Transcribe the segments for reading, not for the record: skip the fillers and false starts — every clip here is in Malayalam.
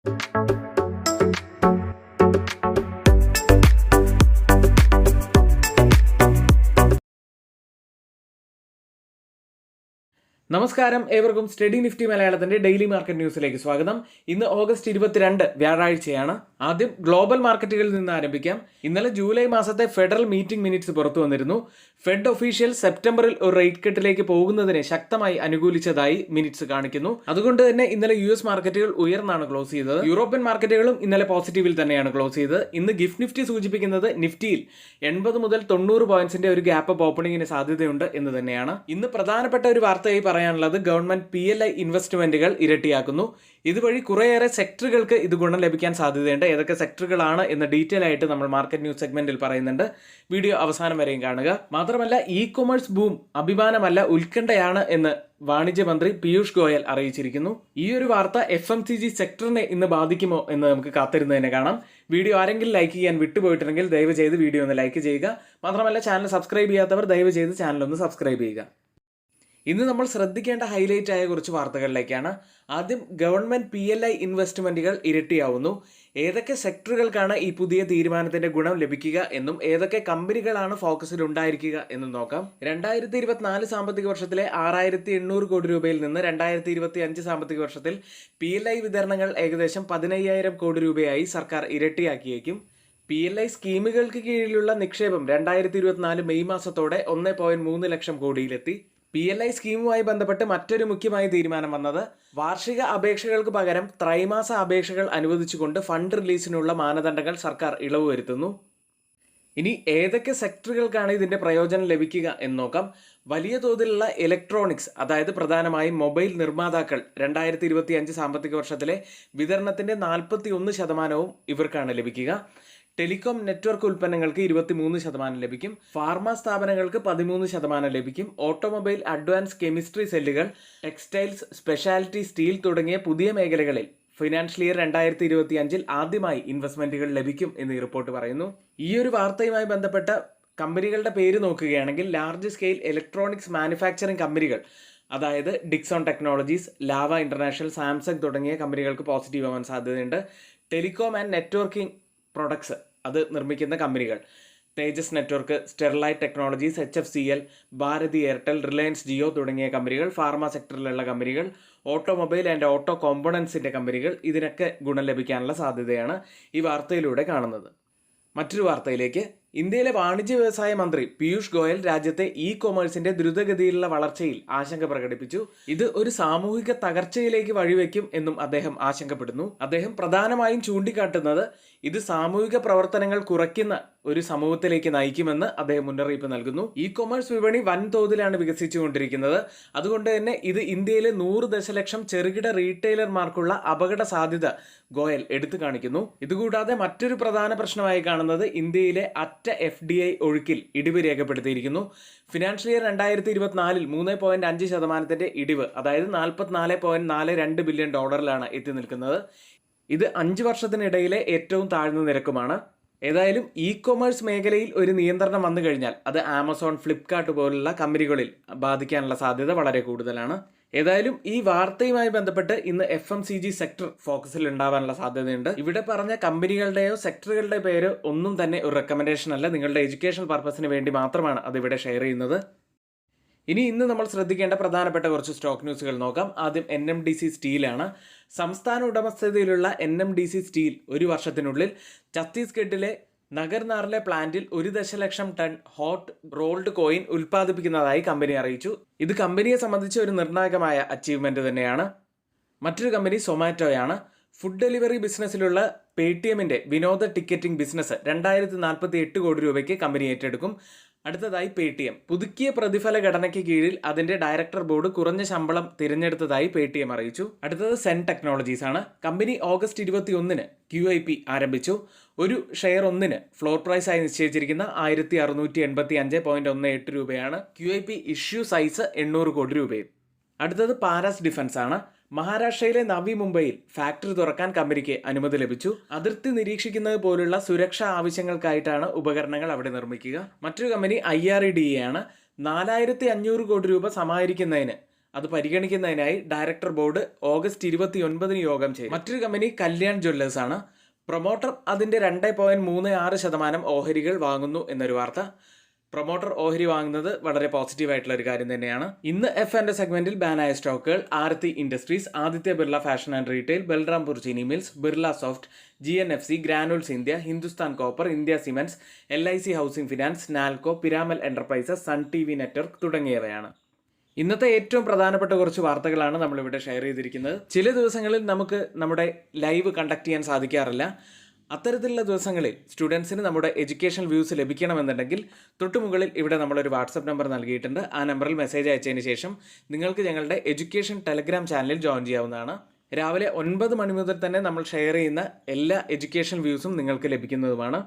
നമസ്കാരം, ഏവർക്കും സ്റ്റഡി നിഫ്റ്റി മലയാളത്തിന്റെ ഡെയിലി മാർക്കറ്റ് ന്യൂസിലേക്ക് സ്വാഗതം. ഇന്ന് ഓഗസ്റ്റ് 22 വ്യാഴാഴ്ചയാണ്. ആദ്യം ഗ്ലോബൽ മാർക്കറ്റുകളിൽ നിന്ന് ആരംഭിക്കാം. ഇന്നലെ ജൂലൈ മാസത്തെ ഫെഡറൽ മീറ്റിംഗ് മിനിറ്റ്സ് പുറത്തു വന്നിരുന്നു. ഫെഡ് ഒഫീഷ്യൽ സെപ്റ്റംബറിൽ ഒരു റേറ്റ് കട്ടിലേക്ക് പോകുന്നതിനെ ശക്തമായി അനുകൂലിച്ചതായി മിനിറ്റ്സ് കാണിക്കുന്നു. അതുകൊണ്ട് തന്നെ ഇന്നലെ US മാർക്കറ്റുകൾ ഉയർന്നാണ് ക്ലോസ് ചെയ്തത്. യൂറോപ്യൻ മാർക്കറ്റുകളും ഇന്നലെ പോസിറ്റീവിൽ തന്നെയാണ് ക്ലോസ് ചെയ്തത്. ഇന്ന് ഗിഫ്റ്റ് നിഫ്റ്റി സൂചിപ്പിക്കുന്നത് നിഫ്റ്റിയിൽ 80 മുതൽ 90 പോയിന്റ്സിന്റെ ഒരു ഗ്യാപ്പ് അപ്പ് ഓപ്പണിംഗിന് സാധ്യതയുണ്ട് എന്ന് തന്നെയാണ്. ഇന്ന് പ്രധാനപ്പെട്ട ഒരു വാർത്തയായി പറയാനുള്ളത് ഗവൺമെന്റ് PLI ഇൻവെസ്റ്റ്മെന്റുകൾ ഇരട്ടിയാക്കുന്നു. ഇതുവഴി കുറേയേറെ സെക്ടറുകൾക്ക് ഇത് ഗുണം ലഭിക്കാൻ സാധ്യതയുണ്ട്. ഏതൊക്കെ സെക്ടറുകളാണ് എന്ന് ഡീറ്റെയിൽ ആയിട്ട് നമ്മൾ മാർക്കറ്റ് ന്യൂസ് സെഗ്മെന്റിൽ പറയുന്നുണ്ട്. വീഡിയോ അവസാനം വരെയും കാണുക. മാത്രമല്ല, ഇ-കൊമേഴ്സ് ബൂം അഭിമാനമല്ല ഉത്കണ്ഠയാണ് എന്ന് വാണിജ്യമന്ത്രി പീയൂഷ് ഗോയൽ അറിയിച്ചിരിക്കുന്നു. ഈ ഒരു വാർത്ത FMCG സെക്ടറിനെ ഇന്ന് ബാധിക്കുമോ എന്ന് നമുക്ക് കാത്തിരുന്ന് തന്നെ കാണാം. വീഡിയോ ആരെങ്കിലും ലൈക്ക് ചെയ്യാൻ വിട്ടുപോയിട്ടുണ്ടെങ്കിൽ ദയവ് ചെയ്ത് വീഡിയോ ഒന്ന് ലൈക്ക് ചെയ്യുക. മാത്രമല്ല, ചാനൽ സബ്സ്ക്രൈബ് ചെയ്യാത്തവർ ദയവ് ചെയ്ത് ചാനൽ ഒന്ന് സബ്സ്ക്രൈബ് ചെയ്യുക. ഇന്ന് നമ്മൾ ശ്രദ്ധിക്കേണ്ട ഹൈലൈറ്റ് ആയ കുറച്ച് വാർത്തകളിലേക്കാണ്. ആദ്യം, ഗവൺമെന്റ് PLI ഇൻവെസ്റ്റ്മെന്റുകൾ ഇരട്ടിയാവുന്നു. ഏതൊക്കെ സെക്ടറുകൾക്കാണ് ഈ പുതിയ തീരുമാനത്തിന്റെ ഗുണം ലഭിക്കുക എന്നും ഏതൊക്കെ കമ്പനികളാണ് ഫോക്കസിൽ ഉണ്ടായിരിക്കുക എന്നും നോക്കാം. 2024 സാമ്പത്തിക വർഷത്തിലെ 6800 കോടി രൂപയിൽ നിന്ന് 2025 സാമ്പത്തിക വർഷത്തിൽ PLI വിതരണങ്ങൾ ഏകദേശം 15,000 കോടി രൂപയായി സർക്കാർ ഇരട്ടിയാക്കിയേക്കും. PLI സ്കീമുകൾക്ക് കീഴിലുള്ള നിക്ഷേപം 2024 മെയ് മാസത്തോടെ 1.3 ലക്ഷം കോടിയിലെത്തി. PLI സ്കീമുമായി ബന്ധപ്പെട്ട് മറ്റൊരു മുഖ്യമായ തീരുമാനം വന്നത് വാർഷിക അപേക്ഷകൾക്ക് പകരം ത്രൈമാസ അപേക്ഷകൾ അനുവദിച്ചുകൊണ്ട് ഫണ്ട് റിലീസിനുള്ള മാനദണ്ഡങ്ങൾ സർക്കാർ ഇളവ് വരുത്തുന്നു. ഇനി ഏതൊക്കെ സെക്ടറുകൾക്കാണ് ഇതിന്റെ പ്രയോജനം ലഭിക്കുക എന്ന് നോക്കാം. വലിയ തോതിലുള്ള ഇലക്ട്രോണിക്സ്, അതായത് പ്രധാനമായും മൊബൈൽ നിർമ്മാതാക്കൾ 2025 സാമ്പത്തിക വർഷത്തിലെ വിതരണത്തിന്റെ 41% ഇവർക്കാണ് ലഭിക്കുക. ടെലികോം നെറ്റ്വർക്ക് ഉൽപ്പന്നങ്ങൾക്ക് 23% ലഭിക്കും. ഫാർമ സ്ഥാപനങ്ങൾക്ക് 13% ലഭിക്കും. ഓട്ടോമൊബൈൽ, അഡ്വാൻസ് കെമിസ്ട്രി സെല്ലുകൾ, ടെക്സ്റ്റൈൽസ്, സ്പെഷ്യാലിറ്റി സ്റ്റീൽ തുടങ്ങിയ പുതിയ മേഖലകളിൽ ഫിനാൻഷ്യൽ ഇയർ 2025 ആദ്യമായി ഇൻവെസ്റ്റ്മെന്റുകൾ ലഭിക്കും എന്ന് ഈ റിപ്പോർട്ട് പറയുന്നു. ഈ ഒരു വാർത്തയുമായി ബന്ധപ്പെട്ട കമ്പനികളുടെ പേര് നോക്കുകയാണെങ്കിൽ ലാർജ് സ്കെയിൽ ഇലക്ട്രോണിക്സ് മാനുഫാക്ചറിംഗ് കമ്പനികൾ, അതായത് ഡിക്സോൺ ടെക്നോളജീസ്, ലാവ ഇന്റർനാഷണൽ, സാംസങ് തുടങ്ങിയ കമ്പനികൾക്ക് പോസിറ്റീവ് ആവാൻ സാധ്യതയുണ്ട്. ടെലികോം ആൻഡ് നെറ്റ്വർക്കിംഗ് പ്രൊഡക്ട്സ് അത് നിർമ്മിക്കുന്ന കമ്പനികൾ Tejas network, Sterlite technologies, HFCL, Bharti Airtel, Reliance Jio തുടങ്ങിയ കമ്പനികൾ, ഫാർമ സെക്ടറിലുള്ള കമ്പനികൾ, ഓട്ടോമൊബൈൽ ആൻഡ് ഓട്ടോ കോമ്പണൻസിൻ്റെ കമ്പനികൾ, ഇതിനൊക്കെ ഗുണം ലഭിക്കാനുള്ള സാധ്യതയാണ് ഈ വാർത്തയിലൂടെ കാണുന്നത്. മറ്റൊരു വാർത്തയിലേക്ക്. ഇന്ത്യയിലെ വാണിജ്യ വ്യവസായ മന്ത്രി പീയൂഷ് ഗോയൽ രാജ്യത്തെ ഇ-കൊമേഴ്സിന്റെ ദ്രുതഗതിയിലുള്ള വളർച്ചയിൽ ആശങ്ക പ്രകടിപ്പിച്ചു. ഇത് ഒരു സാമൂഹിക തകർച്ചയിലേക്ക് വഴിവെക്കും എന്നും അദ്ദേഹം ആശങ്കപ്പെടുന്നു. അദ്ദേഹം പ്രധാനമായും ചൂണ്ടിക്കാട്ടുന്നത് ഇത് സാമൂഹിക പ്രവർത്തനങ്ങൾ കുറയ്ക്കുന്ന ഒരു സമൂഹത്തിലേക്ക് നയിക്കുമെന്ന് അദ്ദേഹം മുന്നറിയിപ്പ് നൽകുന്നു. ഇ-കൊമേഴ്സ് വിപണി വൻതോതിലാണ് വികസിച്ചുകൊണ്ടിരിക്കുന്നത്. അതുകൊണ്ട് തന്നെ ഇത് ഇന്ത്യയിലെ 100 ദശലക്ഷം ചെറുകിട റീറ്റെയിലർമാർക്കുള്ള അപകട സാധ്യത ഗോയൽ എടുത്തു കാണിക്കുന്നു. ഇതുകൂടാതെ മറ്റൊരു പ്രധാന പ്രശ്നമായി കാണുന്നത് ഇന്ത്യയിലെ FDI ഒഴുക്കിൽ ഇടിവ് രേഖപ്പെടുത്തിയിരിക്കുന്നു. ഫിനാൻഷ്യൽ ഇയർ 2024 3.5% ഇടിവ്, അതായത് $44.42 ബില്യൺ എത്തി നിൽക്കുന്നത്. ഇത് 5 വർഷത്തിനിടയിലെ ഏറ്റവും താഴ്ന്ന നിരക്കുമാണ്. ഏതായാലും ഇ-കൊമേഴ്സ് മേഖലയിൽ ഒരു നിയന്ത്രണം വന്നു കഴിഞ്ഞാൽ അത് ആമസോൺ, ഫ്ലിപ്കാർട്ട് പോലുള്ള കമ്പനികളിൽ ബാധിക്കാനുള്ള സാധ്യത വളരെ കൂടുതലാണ്. ഏതായാലും ഈ വാർത്തയുമായി ബന്ധപ്പെട്ട് ഇന്ന് FMCG സെക്ടർ ഫോക്കസിൽ ഉണ്ടാവാനുള്ള സാധ്യതയുണ്ട്. ഇവിടെ പറഞ്ഞ കമ്പനികളുടെയോ സെക്ടറുകളുടെ പേര് ഒന്നും തന്നെ ഒരു റെക്കമെൻഡേഷൻ അല്ല, നിങ്ങളുടെ എഡ്യൂക്കേഷൻ പർപ്പസിന് വേണ്ടി മാത്രമാണ് അതിവിടെ ഷെയർ ചെയ്യുന്നത്. ഇന്ന് നമ്മൾ ശ്രദ്ധിക്കേണ്ട പ്രധാനപ്പെട്ട കുറച്ച് സ്റ്റോക്ക് ന്യൂസുകൾ നോക്കാം. ആദ്യം NMDC സ്റ്റീലാണ്. സംസ്ഥാന ഉടമസ്ഥതയിലുള്ള NMDC സ്റ്റീൽ ഒരു വർഷത്തിനുള്ളിൽ ഛത്തീസ്ഗഡിലെ നഗർനാറിലെ പ്ലാന്റിൽ 1 ദശലക്ഷം ടൺ ഹോട്ട് റോൾഡ് കോയിൻ ഉൽപ്പാദിപ്പിക്കുന്നതായി കമ്പനി അറിയിച്ചു. ഇത് കമ്പനിയെ സംബന്ധിച്ച് ഒരു നിർണായകമായ അച്ചീവ്മെന്റ് തന്നെയാണ്. മറ്റൊരു കമ്പനി സൊമാറ്റോയാണ്. ഫുഡ് ഡെലിവറി ബിസിനസ്സിലുള്ള പേടിഎമ്മിന്റെ വിനോദ ടിക്കറ്റിംഗ് ബിസിനസ് 2048 കോടി രൂപയ്ക്ക് കമ്പനി ഏറ്റെടുക്കും. അടുത്തതായി പേടിഎം. പുതുക്കിയ പ്രതിഫല ഘടനയ്ക്ക് കീഴിൽ അതിന്റെ ഡയറക്ടർ ബോർഡ് കുറഞ്ഞ ശമ്പളം തിരഞ്ഞെടുത്തതായി പേടിഎം അറിയിച്ചു. അടുത്തത് സെൻ ടെക്നോളജീസ് ആണ്. കമ്പനി ഓഗസ്റ്റ് 21 QIP ആരംഭിച്ചു. ഒരു ഷെയർ 1 ഫ്ലോർ പ്രൈസ് ആയി നിശ്ചയിച്ചിരിക്കുന്ന 1685.18 രൂപയാണ്. QIP ഇഷ്യൂ സൈസ് 800 കോടി രൂപയും. അടുത്തത് പാരാസ് ഡിഫൻസ് ആണ്. മഹാരാഷ്ട്രയിലെ നവി മുംബൈയിൽ ഫാക്ടറി തുറക്കാൻ കമ്പനിക്ക് അനുമതി ലഭിച്ചു. അതിർത്തി നിരീക്ഷിക്കുന്നത് പോലുള്ള സുരക്ഷാ ആവശ്യങ്ങൾക്കായിട്ടാണ് ഉപകരണങ്ങൾ അവിടെ നിർമ്മിക്കുക. മറ്റൊരു കമ്പനി IREDA ആണ്. 4500 കോടി രൂപ സമാഹരിക്കുന്നതിന് അത് പരിഗണിക്കുന്നതിനായി ഡയറക്ടർ ബോർഡ് ഓഗസ്റ്റ് 29 യോഗം ചെയ്യും. മറ്റൊരു കമ്പനി കല്യാൺ ജ്വല്ലേഴ്സ് ആണ്. പ്രൊമോട്ടർ അതിന്റെ 2.36% ഓഹരികൾ വാങ്ങുന്നു എന്നൊരു വാർത്ത. പ്രൊമോട്ടർ ഓഹരി വാങ്ങുന്നത് വളരെ പോസിറ്റീവ് ആയിട്ടുള്ള ഒരു കാര്യം തന്നെയാണ്. ഇന്ന് F&O സെഗ്മെന്റിൽ ബാനായ സ്റ്റോക്കുകൾ Aarti industries, Aditya Birla fashion and retail, Balrampur Chini mills, Birla soft, GNFC, granules India, Hindustan copper, India cements, LIC housing finance, Nalco, Piramal enterprises, sun TV network തുടങ്ങിയവയാണ്. ഇന്നത്തെ ഏറ്റവും പ്രധാനപ്പെട്ട കുറച്ച് വാർത്തകളാണ് നമ്മളിവിടെ ഷെയർ ചെയ്തിരിക്കുന്നത്. ചില ദിവസങ്ങളിൽ നമുക്ക് നമ്മുടെ ലൈവ് കണ്ടക്ട് ചെയ്യാൻ സാധിക്കാറില്ല. അത്തരത്തിലുള്ള ദിവസങ്ങളിൽ സ്റ്റുഡൻസിന് നമ്മുടെ എഡ്യൂക്കേഷൻ വ്യൂസ് ലഭിക്കണമെന്നുണ്ടെങ്കിൽ തൊട്ടുമുകളിൽ ഇവിടെ നമ്മളൊരു വാട്സപ്പ് നമ്പർ നൽകിയിട്ടുണ്ട്. ആ നമ്പറിൽ മെസ്സേജ് അയച്ചതിന് ശേഷം നിങ്ങൾക്ക് ഞങ്ങളുടെ എഡ്യൂക്കേഷൻ ടെലഗ്രാം ചാനലിൽ ജോയിൻ ചെയ്യാവുന്നതാണ്. രാവിലെ 9 മണി മുതൽ തന്നെ നമ്മൾ ഷെയർ ചെയ്യുന്ന എല്ലാ എഡ്യൂക്കേഷൻ വ്യൂസും നിങ്ങൾക്ക് ലഭിക്കുന്നതുമാണ്.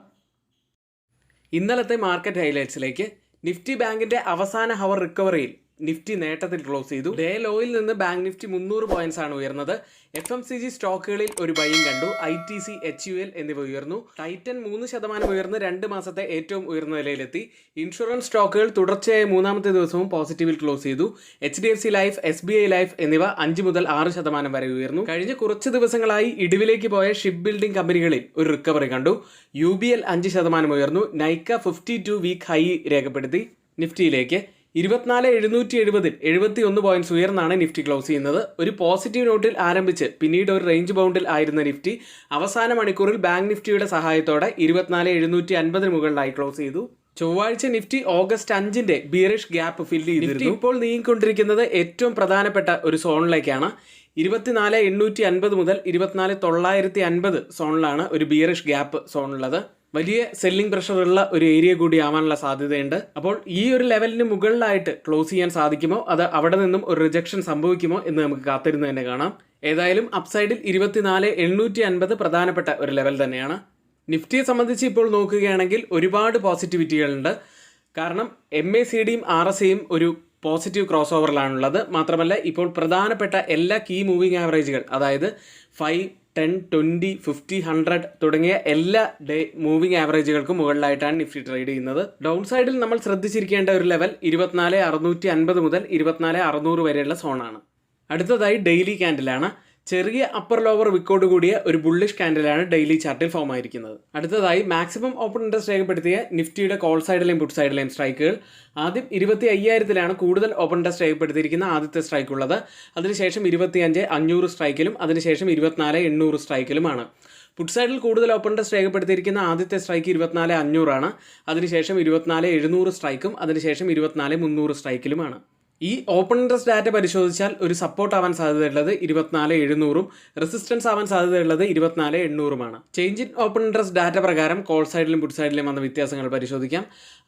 ഇന്നലത്തെ മാർക്കറ്റ് ഹൈലൈറ്റ്സിലേക്ക്. നിഫ്റ്റി ബാങ്കിന്റെ അവസാന ഹവർ റിക്കവറിയിൽ നിഫ്റ്റി നേട്ടത്തിൽ ക്ലോസ് ചെയ്തു. ഡേ ലോയിൽ നിന്ന് ബാങ്ക് നിഫ്റ്റി 300 പോയിന്റ്സ് ആണ് ഉയർന്നത്. FMCG സ്റ്റോക്കുകളിൽ ഒരു ബൈയും കണ്ടു. ITC, HUL എന്നിവ ഉയർന്നു. ടൈറ്റൻ 3% ഉയർന്ന് 2 മാസത്തെ ഏറ്റവും ഉയർന്ന നിലയിലെത്തി. ഇൻഷുറൻസ് സ്റ്റോക്കുകൾ തുടർച്ചയായ മൂന്നാമത്തെ ദിവസവും പോസിറ്റീവിൽ ക്ലോസ് ചെയ്തു. HDFC ലൈഫ്, SBI ലൈഫ് എന്നിവ 5 മുതൽ 6% വരെ ഉയർന്നു. കഴിഞ്ഞ കുറച്ച് ദിവസങ്ങളായി ഇടിവിലേക്ക് പോയ ഷിപ്പ് ബിൽഡിംഗ് കമ്പനികളിൽ ഒരു റിക്കവറി കണ്ടു. UBL 5% ഉയർന്നു. നൈക്ക 52 വീക്ക് ഹൈ രേഖപ്പെടുത്തി. നിഫ്റ്റിയിലേക്ക് 24,770 71 പോയിന്റ്സ് ഉയർന്നാണ് നിഫ്റ്റി ക്ലോസ് ചെയ്യുന്നത്. ഒരു പോസിറ്റീവ് നോട്ടിൽ ആരംഭിച്ച് പിന്നീട് ഒരു റേഞ്ച് ബൗണ്ടിൽ ആയിരുന്ന നിഫ്റ്റി അവസാന മണിക്കൂറിൽ ബാങ്ക് നിഫ്റ്റിയുടെ സഹായത്തോടെ 24,750 മുകളിലായി ക്ലോസ് ചെയ്തു. ചൊവ്വാഴ്ച Nifty August 5 bearish gap fill ചെയ്തിരുന്നു. ഇപ്പോൾ നീങ്ങിക്കൊണ്ടിരിക്കുന്നത് ഏറ്റവും പ്രധാനപ്പെട്ട ഒരു സോണിലേക്കാണ്. 24,850 മുതൽ 24,950 സോണിലാണ് ഒരു ബിയറിഷ് ഗ്യാപ്പ് സോണുള്ളത്. വലിയ സെല്ലിംഗ് പ്രഷർ ഉള്ള ഒരു ഏരിയ കൂടി ആവാനുള്ള സാധ്യതയുണ്ട്. അപ്പോൾ ഈ ഒരു ലെവലിന് മുകളിലായിട്ട് ക്ലോസ് ചെയ്യാൻ സാധിക്കുമോ, അത് അവിടെ നിന്നും ഒരു റിജക്ഷൻ സംഭവിക്കുമോ എന്ന് നമുക്ക് കാത്തിരുന്ന് തന്നെ കാണാം. ഏതായാലും അപ്സൈഡിൽ 24,850 പ്രധാനപ്പെട്ട ഒരു ലെവൽ തന്നെയാണ്. നിഫ്റ്റിയെ സംബന്ധിച്ച് ഇപ്പോൾ നോക്കുകയാണെങ്കിൽ ഒരുപാട് പോസിറ്റിവിറ്റികളുണ്ട്. കാരണം MACDയും RSIയും ഒരു പോസിറ്റീവ് ക്രോസ് ഓവറിലാണുള്ളത്. മാത്രമല്ല ഇപ്പോൾ പ്രധാനപ്പെട്ട എല്ലാ കീ മൂവിംഗ് ആവറേജുകൾ, അതായത് 5, 10, 20, 50, 100 തുടങ്ങിയ എല്ലാ ഡേ മൂവിംഗ് ആവറേജുകൾക്കും മുകളിലായിട്ടാണ് നിഫ്റ്റി ട്രേഡ് ചെയ്യുന്നത്. ഡൗൺ സൈഡിൽ നമ്മൾ ശ്രദ്ധിച്ചിരിക്കേണ്ട ഒരു ലെവൽ 24,650 മുതൽ 24,600 വരെയുള്ള സോണാണ്. അടുത്തതായി ഡെയിലി ക്യാൻഡിലാണ്. ചെറിയ അപ്പർ ലോവർ വിക്കോട് കൂടിയ ഒരു ബുള്ളിഷ് ക്യാൻഡിലാണ് ഡെയിലി ചാർട്ടിൽ ഫോം ആയിരിക്കുന്നത്. അടുത്തതായി മാക്സിമം ഓപ്പൺ ഇൻട്രസ്റ്റ് രേഖപ്പെടുത്തിയ നിഫ്റ്റിയുടെ കോൾ സൈഡിലെയും പുട്ട് സൈഡിലെയും സ്ട്രൈക്കുകൾ. ആദ്യം 25,000 കൂടുതൽ ഓപ്പൺ ഇൻട്രസ്റ്റ് രേഖപ്പെടുത്തിയിരിക്കുന്ന ആദ്യത്തെ സ്ട്രൈക്ക് ഉള്ളത്. അതിനുശേഷം 25,500 സ്ട്രൈക്കിലും അതിനുശേഷം 24,800 സ്ട്രൈക്കിലുമാണ്. പുട്ട് സൈഡിൽ കൂടുതൽ ഓപ്പൺ ഇൻട്രസ്റ്റ് രേഖപ്പെടുത്തിയിരിക്കുന്ന ആദ്യത്തെ സ്ട്രൈക്ക് 24,500 ആണ്. അതിനുശേഷം 24,700 സ്ട്രൈക്കും അതിനുശേഷം 24,300 സ്ട്രൈക്കിലുമാണ്. ഈ ഓപ്പൺ ഇൻട്രസ്റ്റ് ഡാറ്റ പരിശോധിച്ചാൽ ഒരു സപ്പോർട്ട് ആവാൻ സാധ്യതയുള്ളത് 24,700ഉം റെസിസ്റ്റൻസ് ആവാൻ സാധ്യതയുള്ളത് 24,800ഉമാണ്. Change in open interest data പ്രകാരം കോൾ സൈഡിലും പുട്ട് സൈഡിലും വന്ന വ്യത്യാസങ്ങൾ പരിശോധിക്കാം.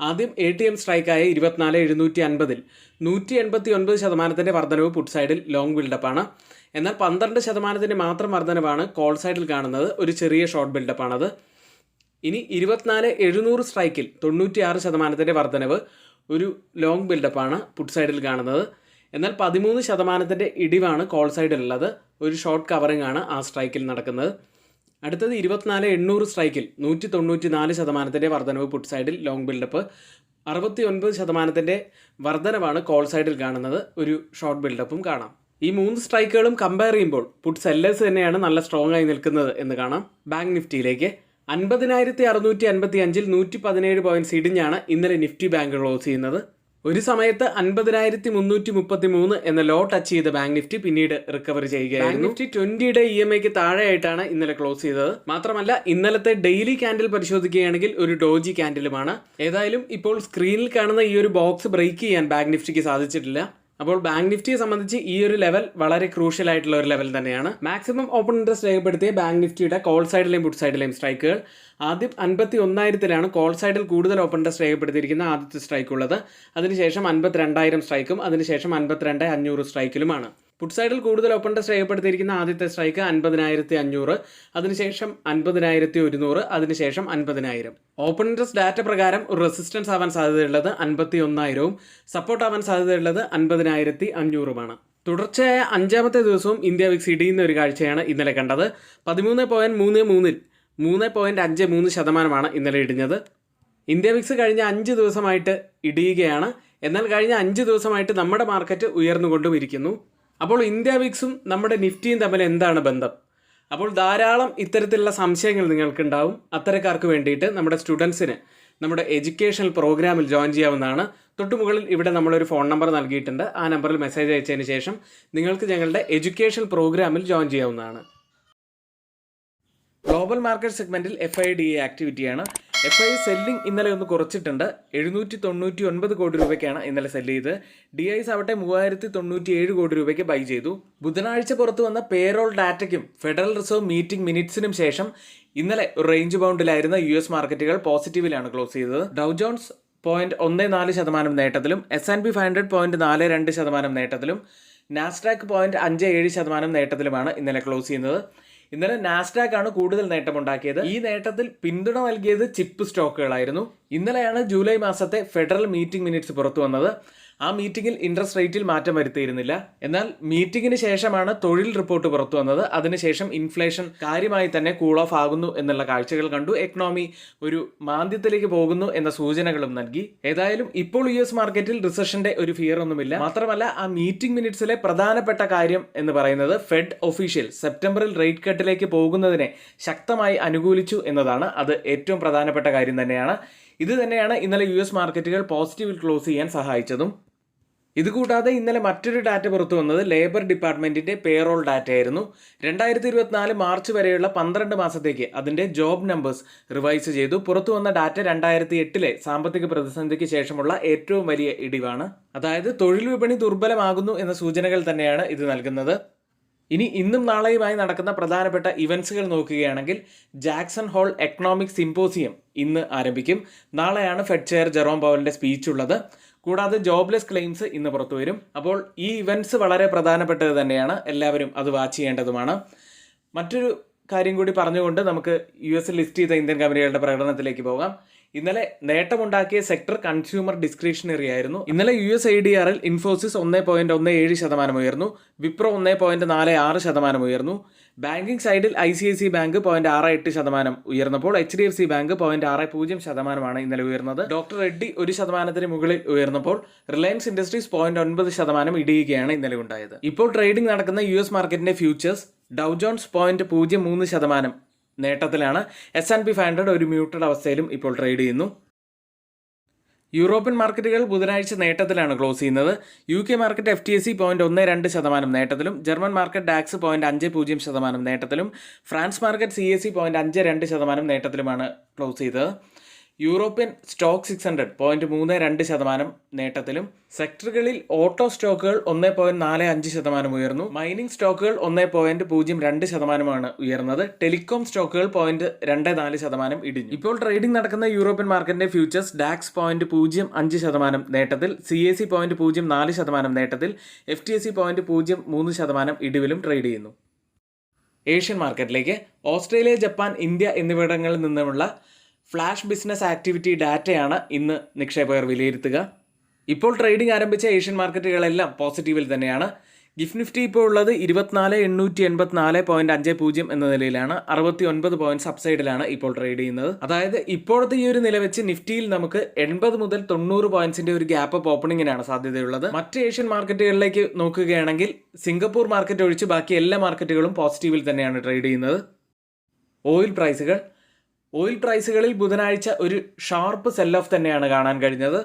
ആദ്യം ATM സ്ട്രൈക്കായ 24,750ൽ 189% വർധനവ് പുട്ട് സൈഡിൽ ലോങ് ബിൽഡപ്പാണ്. എന്നാൽ 12% മാത്രം വർധനവാണ് കോൾ സൈഡിൽ കാണുന്നത്. ഒരു ചെറിയ ഷോർട്ട് ബിൽഡപ്പാണത്. ഇനി 24,700 സ്ട്രൈക്കിൽ 96% വർധനവ് ഒരു ലോങ് ബിൽഡപ്പാണ് പുട്ട് സൈഡിൽ കാണുന്നത്. എന്നാൽ 13% ഇടിവാണ് കോൾ സൈഡിലുള്ളത്. ഒരു ഷോർട്ട് കവറിംഗ് ആണ് ആ സ്ട്രൈക്കിൽ നടക്കുന്നത്. അടുത്തത് 24,800 സ്ട്രൈക്കിൽ 194% വർധനവ് പുട്ട് സൈഡിൽ ലോങ് ബിൽഡപ്പ്. 69% വർധനവാണ് കോൾ സൈഡിൽ കാണുന്നത്. ഒരു ഷോർട്ട് ബിൽഡപ്പും കാണാം. ഈ 3 സ്ട്രൈക്കുകളും കമ്പയർ ചെയ്യുമ്പോൾ പുട്ട് സെല്ലേഴ്സ് തന്നെയാണ് നല്ല സ്ട്രോങ് ആയി നിൽക്കുന്നത് എന്ന് കാണാം. ബാങ്ക് നിഫ്റ്റിയിലേക്ക് 50,655 117 പോയിന്റ്സ് ഇടിഞ്ഞാണ് ഇന്നലെ നിഫ്റ്റി ബാങ്ക് ക്ലോസ് ചെയ്യുന്നത്. ഒരു സമയത്ത് 50,333 എന്ന ലോ ടച്ച് ചെയ്ത ബാങ്ക് നിഫ്റ്റി പിന്നീട് റിക്കവറി ചെയ്യുകയായിരുന്നു. നിഫ്റ്റി 20-യുടെ EMIക്ക് താഴെയായിട്ടാണ് ഇന്നലെ ക്ലോസ് ചെയ്തത്. മാത്രമല്ല ഇന്നലത്തെ ഡെയിലി ക്യാൻഡിൽ പരിശോധിക്കുകയാണെങ്കിൽ ഒരു ഡോജി ക്യാൻഡിലുമാണ്. ഏതായാലും ഇപ്പോൾ സ്ക്രീനിൽ കാണുന്ന ഈ ഒരു ബോക്സ് ബ്രേക്ക് ചെയ്യാൻ ബാങ്ക് നിഫ്റ്റിക്ക് സാധിച്ചിട്ടില്ല. അപ്പോൾ ബാങ്ക് നിഫ്റ്റിയെ സംബന്ധിച്ച് ഈ ഒരു ലെവൽ വളരെ ക്രൂഷ്യൽ ആയിട്ടുള്ള ഒരു ലെവൽ തന്നെയാണ്. മാക്സിമം ഓപ്പൺ ഇൻട്രസ്റ്റ് രേഖപ്പെടുത്തിയ ബാങ്ക് നിഫ്റ്റിയുടെ കോൾ സൈഡിലെയും പുട്ട് സൈഡിലെയും സ്ട്രൈക്കുകൾ. ആദ്യം 51,000 കോൾ സൈഡിൽ കൂടുതൽ ഓപ്പൺ ഇൻട്രസ്റ്റ് രേഖപ്പെടുത്തിയിരിക്കുന്ന ആദ്യത്തെ സ്ട്രൈക്ക് ഉള്ളത്. അതിനുശേഷം 52,000 സ്ട്രൈക്കും അതിനുശേഷം 52,500 സ്ട്രൈക്കിലുമാണ്. പുട്ട് സൈഡിൽ കൂടുതൽ ഓപ്പൺ ഇൻട്രസ്റ്റ് രേഖപ്പെടുത്തിയിരിക്കുന്ന ആദ്യത്തെ സ്ട്രൈക്ക് 50,500, അതിനുശേഷം 50,100, അതിനുശേഷം 50,000. ഓപ്പൺ ഇൻട്രസ്റ്റ് ഡാറ്റ പ്രകാരം ഒരു റെസിസ്റ്റൻസ് ആവാൻ സാധ്യതയുള്ളത് 51,000ഉം സപ്പോർട്ട് ആവാൻ സാധ്യതയുള്ളത് 50,500ഉമാണ്. തുടർച്ചയായ 5ാമത്തെ ദിവസവും ഇന്ത്യ വിക്സ് ഇടിയുന്ന ഒരു കാഴ്ചയാണ് ഇന്നലെ കണ്ടത്. 13.33ൽ 3.53% ഇന്നലെ ഇടിഞ്ഞത്. ഇന്ത്യ വിക്സ് കഴിഞ്ഞ 5 ദിവസമായിട്ട് ഇടിയുകയാണ്. എന്നാൽ കഴിഞ്ഞ 5 ദിവസമായിട്ട് നമ്മുടെ മാർക്കറ്റ് ഉയർന്നുകൊണ്ടും ഇരിക്കുന്നു. അപ്പോൾ ഇന്ത്യ വിക്സും നമ്മുടെ നിഫ്റ്റിയും തമ്മിൽ എന്താണ് ബന്ധം? അപ്പോൾ ധാരാളം ഇത്തരത്തിലുള്ള സംശയങ്ങൾ നിങ്ങൾക്കുണ്ടാവും. അത്തരക്കാർക്ക് വേണ്ടിയിട്ട് നമ്മുടെ സ്റ്റുഡൻസിന് നമ്മുടെ എഡ്യൂക്കേഷണൽ പ്രോഗ്രാമിൽ ജോയിൻ ചെയ്യാവുന്നതാണ്. തൊട്ടുമുകളിൽ ഇവിടെ നമ്മളൊരു ഫോൺ നമ്പർ നൽകിയിട്ടുണ്ട്. ആ നമ്പറിൽ മെസ്സേജ് അയച്ചതിന് ശേഷം നിങ്ങൾക്ക് ഞങ്ങളുടെ എഡ്യൂക്കേഷണൽ പ്രോഗ്രാമിൽ ജോയിൻ ചെയ്യാവുന്നതാണ്. ഗ്ലോബൽ മാർക്കറ്റ് സെഗ്മെന്റിൽ FIDA ആക്ടിവിറ്റിയാണ്. FI സെല്ലിംഗ് ഇന്നലെ ഒന്ന് കുറച്ചിട്ടുണ്ട്. 799 കോടി രൂപയ്ക്കാണ് ഇന്നലെ സെല്ല് ചെയ്ത്. DIs ആവട്ടെ 3097 കോടി രൂപയ്ക്ക് ബൈ ചെയ്തു. ബുധനാഴ്ച പുറത്തു വന്ന പേറോൾ ഡാറ്റയ്ക്കും ഫെഡറൽ റിസർവ് മീറ്റിംഗ് മിനിറ്റ്സിനും ശേഷം ഇന്നലെ റേഞ്ച് ബൗണ്ടിലായിരുന്ന US മാർക്കറ്റുകൾ പോസിറ്റീവിലാണ് ക്ലോസ് ചെയ്തത്. ഡൗ ജോൺസ് 0.14% നേട്ടത്തിലും S&P 500 0.42% നേട്ടത്തിലും നാസ്ഡാക്ക് 0.57% നേട്ടത്തിലുമാണ് ഇന്നലെ ക്ലോസ് ചെയ്യുന്നത്. ഇന്നലെ നാസ്ഡാക്ക് ആണ് കൂടുതൽ നേട്ടമുണ്ടാക്കിയത്. ഈ നേട്ടത്തിൽ പിന്തുണ നൽകിയത് ചിപ്പ് സ്റ്റോക്കുകളായിരുന്നു. ഇന്നലെയാണ് ജൂലൈ മാസത്തെ ഫെഡറൽ മീറ്റിംഗ് മിനിറ്റ്സ് പുറത്തു വന്നത്. ആ മീറ്റിംഗിൽ ഇൻട്രസ്റ്റ് റേറ്റിൽ മാറ്റം വരുത്തിയിരുന്നില്ല. എന്നാൽ മീറ്റിംഗിന് ശേഷമാണ് തൊഴിൽ റിപ്പോർട്ട് പുറത്തു വന്നത്. അതിനുശേഷം ഇൻഫ്ലേഷൻ കാര്യമായി തന്നെ കൂൾ ഓഫ് ആകുന്നു എന്നുള്ള കാഴ്ചകൾ കണ്ടു. എക്കണോമി ഒരു മാന്ദ്യത്തിലേക്ക് പോകുന്നു എന്ന സൂചനകളും നൽകി. ഏതായാലും ഇപ്പോൾ US മാർക്കറ്റിൽ റിസഷന്റെ ഒരു ഫിയർ ഒന്നുമില്ല. മാത്രമല്ല ആ മീറ്റിംഗ് മിനിറ്റ്സിലെ പ്രധാനപ്പെട്ട കാര്യം എന്ന് പറയുന്നത് ഫെഡ് ഒഫീഷ്യൽ സെപ്റ്റംബറിൽ റേറ്റ് കട്ടിലേക്ക് പോകുന്നതിനെ ശക്തമായി അനുകൂലിച്ചു എന്നതാണ്. അത് ഏറ്റവും പ്രധാനപ്പെട്ട കാര്യം തന്നെയാണ്. ഇത് തന്നെയാണ് ഇന്നലെ US മാർക്കറ്റുകൾ പോസിറ്റീവിൽ ക്ലോസ് ചെയ്യാൻ സഹായിച്ചതും. ഇതുകൂടാതെ ഇന്നലെ മറ്റൊരു ഡാറ്റ പുറത്തു വന്നത് ലേബർ ഡിപ്പാർട്ട്മെന്റിന്റെ പേറോൾ ഡാറ്റയായിരുന്നു. 2024 മാർച്ച് വരെയുള്ള 12 മാസത്തേക്ക് അതിന്റെ ജോബ് നമ്പേഴ്സ് റിവൈസ് ചെയ്തു. പുറത്തു വന്ന ഡാറ്റ 2008 സാമ്പത്തിക പ്രതിസന്ധിക്ക് ശേഷമുള്ള ഏറ്റവും വലിയ ഇടിവാണ്. അതായത് തൊഴിൽ വിപണി ദുർബലമാകുന്നു എന്ന സൂചനകൾ തന്നെയാണ് ഇത് നൽകുന്നത്. ഇനി ഇന്നും നാളെയുമായി നടക്കുന്ന പ്രധാനപ്പെട്ട ഇവന്റ്സുകൾ നോക്കുകയാണെങ്കിൽ ജാക്സൺ ഹോൾ എക്കണോമിക് സിംപോസിയം ഇന്ന് ആരംഭിക്കും. നാളെയാണ് ഫെഡ് ചെയർ ജെറോം പവലിന്റെ സ്പീച്ച് ഉള്ളത്. കൂടാതെ ജോബ്ലെസ് ക്ലെയിംസ് ഇന്ന് പുറത്തു വരും. അപ്പോൾ ഈ ഇവന്റ്സ് വളരെ പ്രധാനപ്പെട്ടത് തന്നെയാണ്. എല്ലാവരും അത് വാച്ച് ചെയ്യേണ്ടതുമാണ്. മറ്റൊരു കാര്യം കൂടി പറഞ്ഞുകൊണ്ട് നമുക്ക് US ലിസ്റ്റ് ചെയ്ത ഇന്ത്യൻ കമ്പനികളുടെ പ്രകടനത്തിലേക്ക് പോകാം. ഇന്നലെ നേട്ടമുണ്ടാക്കിയ സെക്ടർ കൺസ്യൂമർ ഡിസ്ക്രിഷണറി ആയിരുന്നു. ഇന്നലെ US ADRൽ ഇൻഫോസിസ് 1.17% ഉയർന്നു. വിപ്രോ 1.46% ഉയർന്നു. ബാങ്കിംഗ് സൈഡിൽ ICICI ബാങ്ക് 0.68% ഉയർന്നപ്പോൾ HDFC ബാങ്ക് 0.60% ഇന്നലെ ഉയർന്നത്. ഡോക്ടർ റെഡ്ഡി 1% മുകളിൽ ഉയർന്നപ്പോൾ റിലയൻസ് ഇൻഡസ്ട്രീസ് 0.9% ഇടിയുകയാണ് ഇന്നലെ ഉണ്ടായത്. ഇപ്പോൾ ട്രേഡിംഗ് നടക്കുന്ന US മാർക്കറ്റിന്റെ ഫ്യൂച്ചേഴ്സ് ഡൗ ജോൺസ് 0.03% നേട്ടത്തിലാണ്. S&P 500 ഒരു മ്യൂട്ടഡ് അവസ്ഥയിലും ഇപ്പോൾ ട്രേഡ് ചെയ്യുന്നു. യൂറോപ്യൻ മാർക്കറ്റുകൾ ബുധനാഴ്ച നേട്ടത്തിലാണ് ക്ലോസ് ചെയ്യുന്നത്. UK മാർക്കറ്റ് FTSE 0.12% നേട്ടത്തിലും ജർമ്മൻ മാർക്കറ്റ് ഡാക്സ് 0.50% നേട്ടത്തിലും ഫ്രാൻസ് മാർക്കറ്റ് CAC 0.52% നേട്ടത്തിലുമാണ് ക്ലോസ് ചെയ്തത്. യൂറോപ്യൻ സ്റ്റോക്ക് 600 0.32% നേട്ടത്തിലും. സെക്ടറുകളിൽ ഓട്ടോ സ്റ്റോക്കുകൾ 1.45% ഉയർന്നു. മൈനിങ് സ്റ്റോക്കുകൾ 1.02% ഉയർന്നത്. ടെലികോം സ്റ്റോക്കുകൾ 0.24% ഇടിഞ്ഞു. ഇപ്പോൾ ട്രേഡിംഗ് നടക്കുന്ന യൂറോപ്യൻ മാർക്കറ്റിന്റെ ഫ്യൂച്ചേഴ്സ് ഡാക്സ് 0.05% നേട്ടത്തിൽ, CAC 0.04% നേട്ടത്തിൽ, FTSE 0.03% ഇടിവിലും ട്രേഡ് ചെയ്യുന്നു. ഏഷ്യൻ മാർക്കറ്റിലേക്ക് ഓസ്ട്രേലിയ, ജപ്പാൻ, ഇന്ത്യ എന്നിവിടങ്ങളിൽ നിന്നുമുള്ള ഫ്ലാഷ് ബിസിനസ് ആക്ടിവിറ്റി ഡാറ്റയാണ് ഇന്ന് നിക്ഷേപകർ വിലയിരുത്തുക. ഇപ്പോൾ ട്രേഡിംഗ് ആരംഭിച്ച ഏഷ്യൻ മാർക്കറ്റുകളെല്ലാം പോസിറ്റീവിൽ തന്നെയാണ്. ഗിഫ്റ്റ് നിഫ്റ്റി ഇപ്പോൾ ഉള്ളത് 24,884.50 എന്ന നിലയിലാണ്. 69 പോയിന്റ്സ് അപ്സൈഡിലാണ് ഇപ്പോൾ ട്രേഡ് ചെയ്യുന്നത്. അതായത് ഇപ്പോഴത്തെ ഈ ഒരു നില വെച്ച് നിഫ്റ്റിയിൽ നമുക്ക് 80 മുതൽ 90 പോയിന്റ്സിന്റെ ഒരു ഗ്യാപ്പ് അപ്പ് ഓപ്പണിങ്ങിനാണ് സാധ്യതയുള്ളത്. മറ്റ് ഏഷ്യൻ മാർക്കറ്റുകളിലേക്ക് നോക്കുകയാണെങ്കിൽ സിംഗപ്പൂർ മാർക്കറ്റ് ഒഴിച്ച് ബാക്കി എല്ലാ മാർക്കറ്റുകളും പോസിറ്റീവിൽ തന്നെയാണ് ട്രേഡ് ചെയ്യുന്നത്. ഓയിൽ പ്രൈസുകളിൽ ബുധനാഴ്ച ഒരു ഷാർപ്പ് സെൽ ഓഫ് തന്നെയാണ് കാണാൻ കഴിഞ്ഞത്.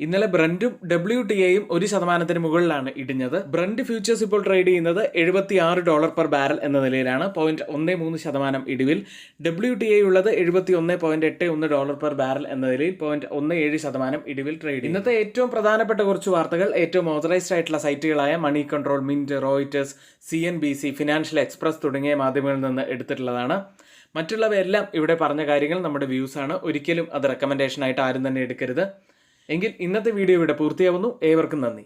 ഇന്നലെ ബ്രന്റും WTIയും 1% മുകളിലാണ് ഇടിഞ്ഞത്. ബ്രന്റ് ഫ്യൂച്ചേഴ്സ് ഇപ്പോൾ ട്രേഡ് ചെയ്യുന്നത് $76 പെർ ബാരൽ എന്ന നിലയിലാണ്. 0.13% ഇടിവിൽ. WTI ഉള്ളത് $71.81 പെർ ബാരൽ എന്ന നിലയിൽ 0.17% ഇടിവിൽ ട്രേഡ്. ഇന്നത്തെ ഏറ്റവും പ്രധാനപ്പെട്ട കുറച്ച് വാർത്തകൾ ഏറ്റവും ഓതറൈസ്ഡ് ആയിട്ടുള്ള സൈറ്റുകളായ money control, mint, Reuters, CNBC, financial express തുടങ്ങിയ മാധ്യമങ്ങളിൽ നിന്ന് എടുത്തിട്ടുള്ളതാണ്. മറ്റുള്ളവയെല്ലാം ഇവിടെ പറഞ്ഞ കാര്യങ്ങൾ നമ്മുടെ വ്യൂസ് ആണ്. ഒരിക്കലും അത് റെക്കമെൻഡേഷൻ ആയിട്ട് ആരും തന്നെ എടുക്കരുത്. എങ്കിൽ ഇന്നത്തെ വീഡിയോ ഇവിടെ പൂർത്തിയാവുന്നു. ഏവർക്കും നന്ദി.